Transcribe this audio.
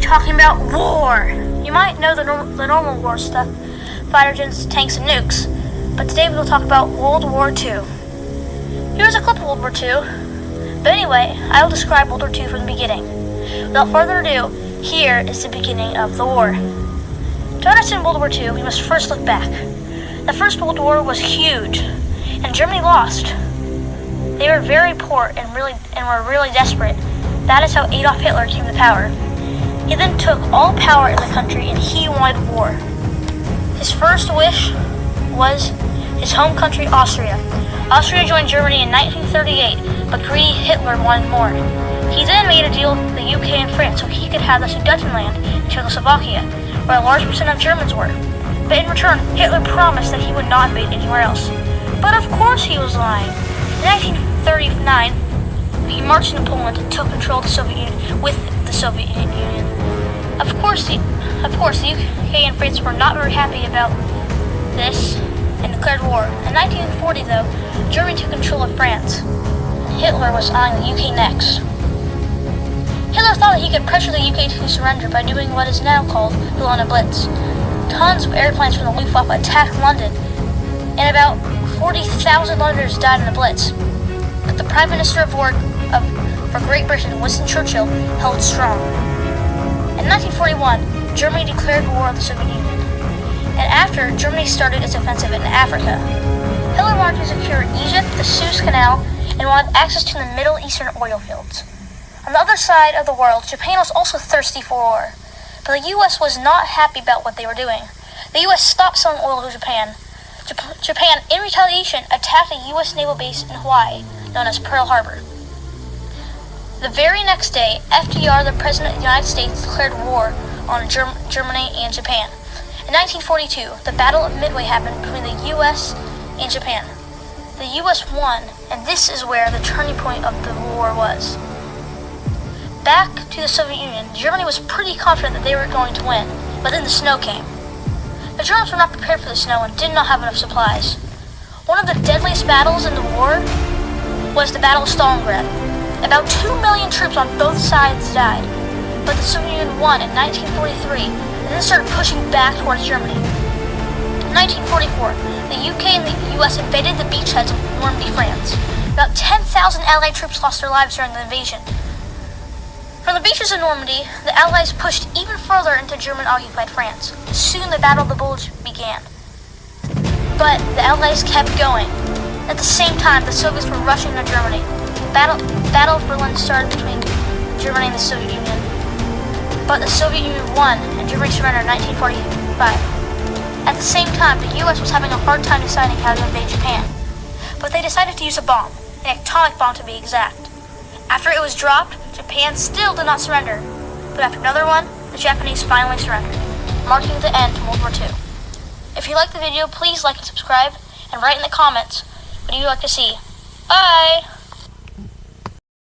talking about war. You might know the normal war stuff, fighter jets, tanks, and nukes, but today we will talk about World War II. Here's a clip of World War II, but anyway, I will describe World War II from the beginning. Without further ado, here is the beginning of the war. To understand World War II, we must first look back. The First World War was huge, and Germany lost. They were very poor and were really desperate. That is how Adolf Hitler came to power. He then took all power in the country and he wanted war. His first wish was his home country, Austria. Austria joined Germany in 1938, but greedy Hitler wanted more. He then made a deal with the UK and France so he could have the Sudetenland in Czechoslovakia, where a large percent of Germans were. But in return, Hitler promised that he would not invade anywhere else. But of course he was lying. In 1939, he marched into Poland and took control of the Soviet Union with the Soviet Union. Of course, the UK and France were not very happy about this and declared war. In 1940, though, Germany took control of France. Hitler was eyeing the UK next. Hitler thought that he could pressure the UK to surrender by doing what is now called the London Blitz. Tons of airplanes from the Luftwaffe attacked London, and about 40,000 Londoners died in the Blitz. But the Prime Minister for Great Britain, Winston Churchill, held strong. In 1941, Germany declared war on the Soviet Union, and after, Germany started its offensive in Africa. Hitler wanted to secure Egypt, the Suez Canal, and wanted access to the Middle Eastern oil fields. On the other side of the world, Japan was also thirsty for war, but the U.S. was not happy about what they were doing. The U.S. stopped selling oil to Japan. Japan, in retaliation, attacked a U.S. naval base in Hawaii, known as Pearl Harbor. The very next day, FDR, the President of the United States, declared war on Germany and Japan. In 1942, the Battle of Midway happened between the U.S. and Japan. The U.S. won, and this is where the turning point of the war was. Back to the Soviet Union, Germany was pretty confident that they were going to win, but then the snow came. The Germans were not prepared for the snow and did not have enough supplies. One of the deadliest battles in the war was the Battle of Stalingrad. About 2 million troops on both sides died, but the Soviet Union won in 1943 and then started pushing back towards Germany. In 1944, the UK and the US invaded the beachheads of Normandy, France. About 10,000 Allied troops lost their lives during the invasion. From the beaches of Normandy, the Allies pushed even further into German-occupied France. Soon the Battle of the Bulge began. But the Allies kept going. At the same time, the Soviets were rushing into Germany. Battle of Berlin started between Germany and the Soviet Union. But the Soviet Union won, and Germany surrendered in 1945. At the same time, the U.S. was having a hard time deciding how to invade Japan. But they decided to use a bomb, an atomic bomb to be exact. After it was dropped, Japan still did not surrender. But after another one, the Japanese finally surrendered, marking the end to World War II. If you liked the video, please like and subscribe, and write in the comments what you would like to see. Bye!